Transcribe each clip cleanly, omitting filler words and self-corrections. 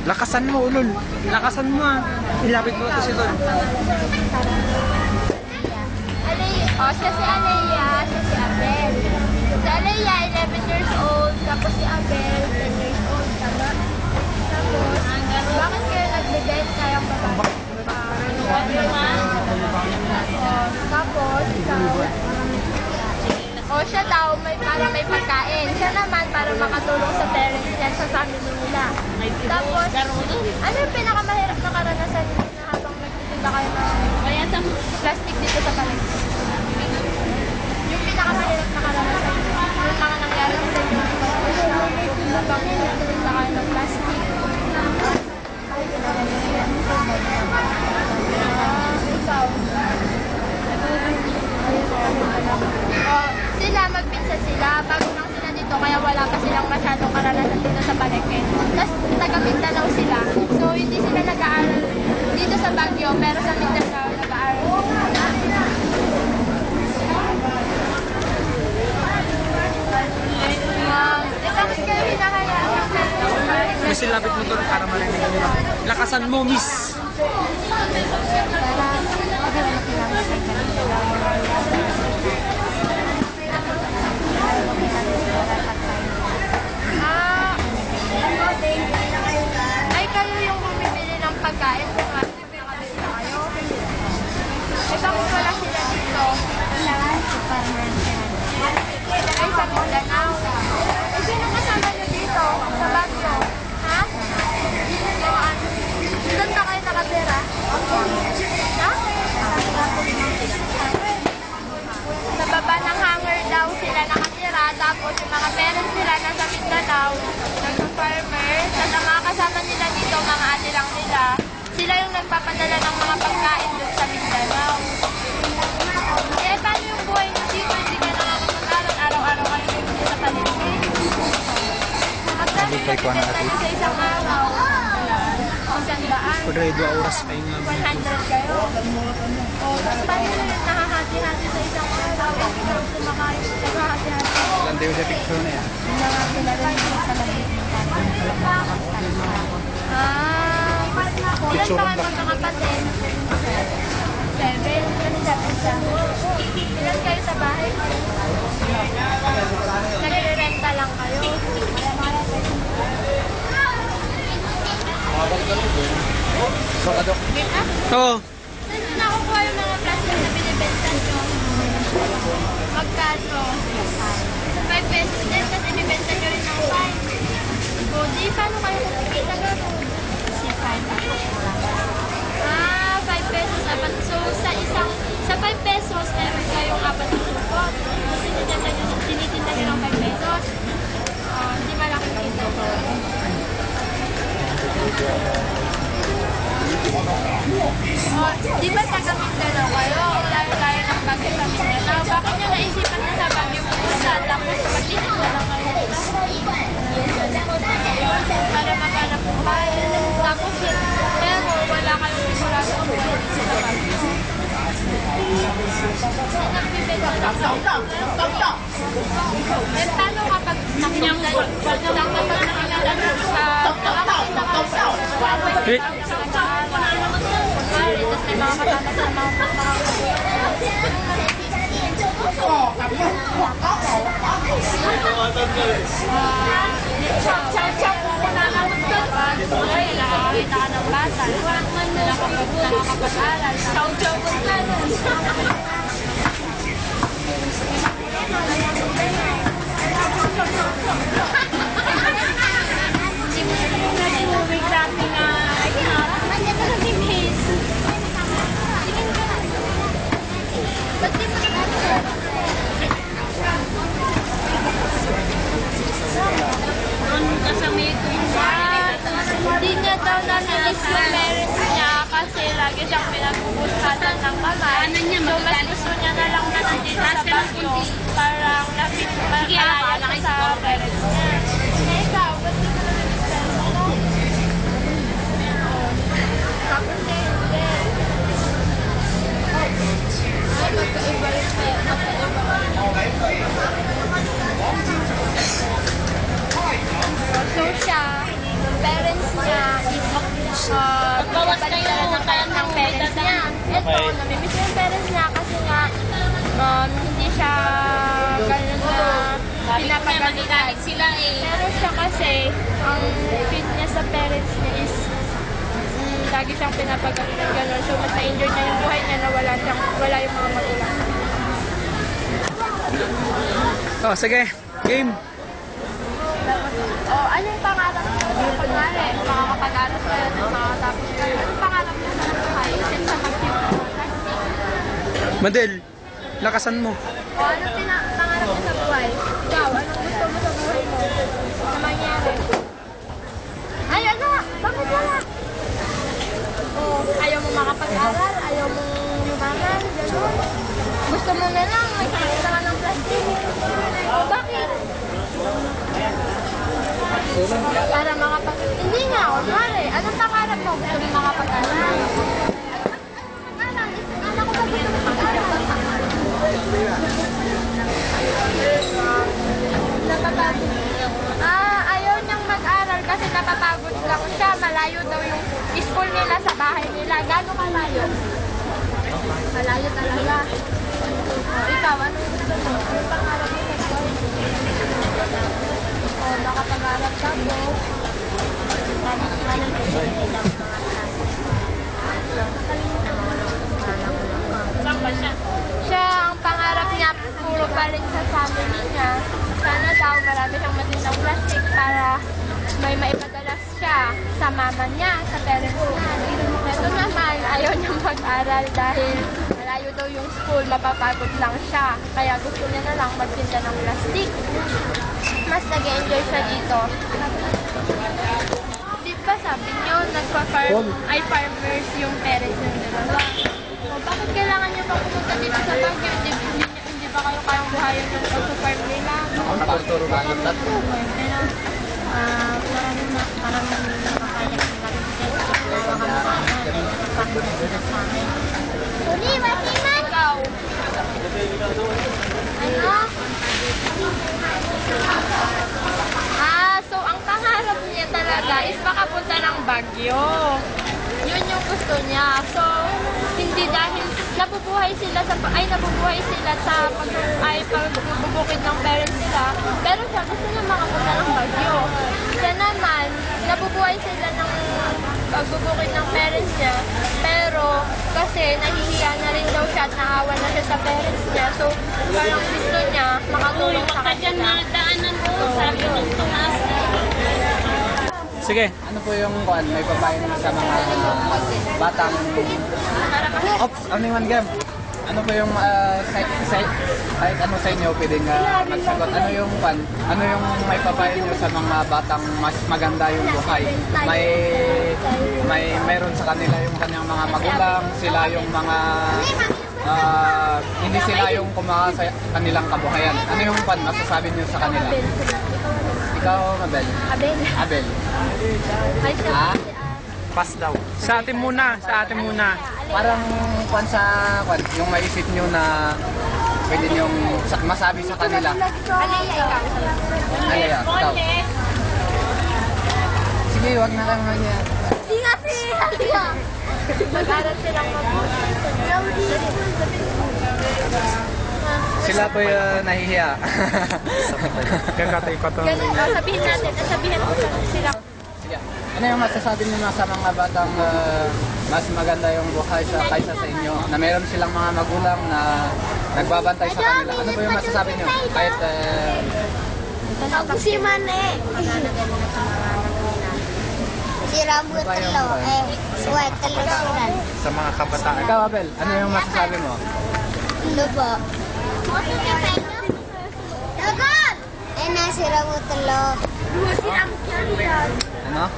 Lakasan mo, ulol. Lakasan mo ah. Ilapit mo ito si Lol. Siya si Alea, siya si Abel. Si Alea, 11 years old. Tapos si Abel, 10 years old. Tama? Tapos, bakit kayo nagbibenta kayong babae? Tapos, siya daw para may pagkain. Siya naman para makatulong sa parents niya sa family nila. Tapos, ano yung pinakamahirap na karanasan niyo na habang nagtitinda kayo ng plastic dito sa palengke? Yung pinakamahirap na karanasan niyo, yung mga nangyari sa inyo habang nagtitinda kayo ng plastic. Sila, magpinsan sila. Bago lang sila dito, kaya wala pa silang masyadong karanasan dito sa palengke. Tapos, taga Mindanao sila. So, hindi sila nag-aaral dito sa Baguio, pero sa Mindanao nag-aaral. Bakit kayo hinahayaan? Miss, ilapit mo ito para marinig mo. Lakasan mo, miss. Ay, kayo yung bumibili ng pagkain kung nakabili na kayo. Eh, bakit wala sila dito? Ay, sa Mindanao. Eh, sino kasama nyo dito? Sa Baguio? Ha? Doon ba kayo nakatira? Ha? Sa baba ng hangar daw sila nakatira. Tapos yung mga parents nila nasa Mindanao, nagpa-farmer. Tapos ang mga kasama nila dito, mga ate lang nila. Sila yung nagpapadala ng mga pagkain doon sa Mindanao. Eh, paano yung buhay nyo dito? Hindi kayo nakakapag-aral. Araw-araw kayo dito sa palengke. Magkano yung nabibenta sa isang araw? Isang daan. Pwede 2 oras kayo nga. 100 kayo. Tapos paano yun nakahati-hati sa isang araw? Kumakain, naghahati-hati. Ganda yung sa picture na yan. Ilan ba kayo magkakapatid? 7. Kasi dapat siya. Ilan kayo sa bahay? Nagre-renta lang kayo. Oo. Saan nyo nakukuha yung mga plastic na binibenta nyo? Magkano? 5 pesos din, kasi ibibenta nyo rin ng 5. O, di, paano kayo kukikita gano'n? Si 5 pesos, apat. So, sa 5 pesos, meron kayong 4 na supot. Tinitinda nyo ng 5 pesos. Hindi malaking kita. Di ba taga Mindanao kayo? Layo-layo ng Baguio sa Mindanao. Bakit nyo naisipan na sa Baguio pusa? Tapos magtitinda lang kayo. Para maghanap buhay. Tapos pero wala kayong sigurado ang buhay dito sa Baguio. Nagbibenta lang sa eh, paano kapag nakikita hindi niya daw namilis yung parents niya kasi lagi siyang pinagpupushatan ng kamay. So, mas gusto niya na lang na nandito sa Baguio. Parang malaya sa parents niya. Eh, ikaw, ba't di mo namilis parents mo? Tapos eh, hindi. Ay, magkaiba rin siya. So siya, parents niya is Baligtaran ng parents ng parents niya. Ito, Okay. namimiss niya yung parents niya kasi nga hindi siya ganun na pinapagalitan. Pero siya kasi, ang feel niya sa parents niya is lagi siyang pinapagalitan ganun. So, mas na-enjoy niya yung buhay niya na wala yung mga magulang. Oh, sige. Game. Anong pangarap mo? Kunwari, makakapag-aral kayo, makakatapos kayo. Anong pangarap mo sa buhay? Isin sa mag-future. Madel, lakasan mo. Anong pangarap mo sa buhay? Ikaw, anong gusto mo sa buhay mo? Na mangyari? Ay, ano? Bakit wala? Ayaw mo makapag-aral? Ayaw mo yumaman? Gano'n? Gusto mo na lang, may kakita ka ng plastic. Bakit? Para hindi nga, kunwari. Anong pangarap mo? Gusto mo makapag-aral? Anak ko ba gusto mo mag-aral? Napapagod. Ayaw niyang mag-aral kasi napapagod lang siya. Malayo daw yung school nila sa bahay nila. Gano'ng kalayo? Malayo talaga. Ikaw, ano gusto mo? Anong pangarap mo sa buhay? Makapag-aral ka po. Siya, ang pangarap niya, puro pa rin sa family niya. Sana daw marami siyang matindang plastic para may maipadala siya sa mama niya, sa parents niya. Ito naman, ayaw niyang mag-aral dahil malayo daw yung school, mapapagod lang siya. Kaya gusto niya na lang magtinda ng plastic. Mas nag-enjoy siya dito. Di ba sabi niyo, farmers yung parents ng dalawa. Bakit kailangan niyo pa pumunta dito sa Baguio? Hindi ba kayo kayang buhayin yung pag-farm nila? Pagturo ka ng tato. Pero, parang nakakaya sila rin Uli, masiman! Ikaw! Ano? So ang pangarap niya talaga is makapunta ng Baguio. Yun yung gusto niya. So, hindi dahil nabubuhay sila sa pagbubukid ng parents nila. Pero siya gusto niya makapunta ng Baguio. Siya naman, nabubuhay sila ng pagbubukid ng parents niya. Pero, kasi nahihiya na rin daw siya at naawa na siya sa parents niya. So, parang gusto niya makatulong sa kanila. Sige. Ano po yung may papayo naman sa mga batang... Ops, ano yung game? Ano po yung kahit ano sa inyo pwedeng magsagot? Ano yung may papayo nyo sa mga batang mas maganda yung buhay? Mayroon sa kanila yung kanyang mga magulang, sila yung mga hindi sila yung kumaka sa kanilang kabuhayan. Ano yung masasabi nyo sa kanila? Ikaw, Mabel? Abel. Ha? Pass daw. Sa atin muna. Parang yung maisip nyo na pwede nyo masabi sa kanila. Alaya, ikaw. Sige, wag na lang niya. Mag-aral silang mabuti. Sila po yung nahihiya. Gagatay ko to. Ganun, sabihin mo sila. Sige. Ano yung masasabi nyo sa mga batang mas maganda yung buhay kaysa sa inyo? Na meron silang mga magulang na nagbabantay sa kanila. Ano po yung masasabi nyo? Kahit... Ako si Mane. Si Rambut Telo. Suwet Telusuran. Sa mga kabataan. Ikaw, Abel, ano yung masasabi mo? Lubo. Lagot! Si Rambut Telo. Ano?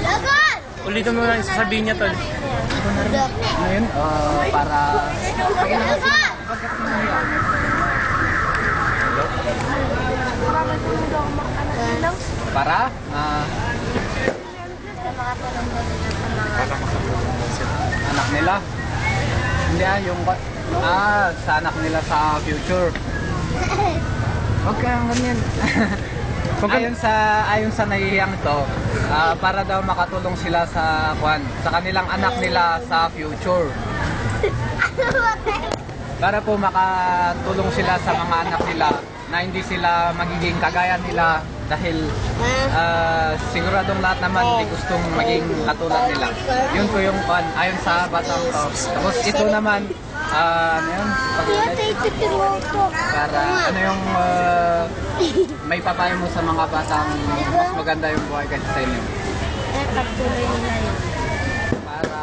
Lagot! Ulitin mo lang yung sasabihin niya, Tol. Ano yun? Para... Lagot! Para? Anak nila? Hindi yung... sa anak nila sa future. Huwag kayong ganyan. Ayon sa nahihiyang ito, para daw makatulong sila sa kanilang anak nila sa future. Para po makatulong sila sa mga anak nila na hindi sila magiging kagaya nila dahil siguradong lahat naman hindi gustong maging katulad nila. Yun po yung ayon sa batang to. Tapos ito naman, ano yun? Para ano yung may papayo mo sa mga batang mas maganda yung buhay kasi sa inyo. Para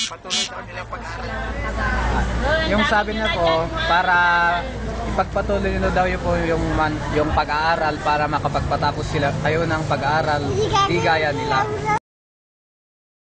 Patuloy sa kanilang pag-aaral. yung sabi niya po, para ipagpatuloy nila daw yun po yung pag-aaral para makapagpatapos sila kayo ng pag-aaral, di gaya nila.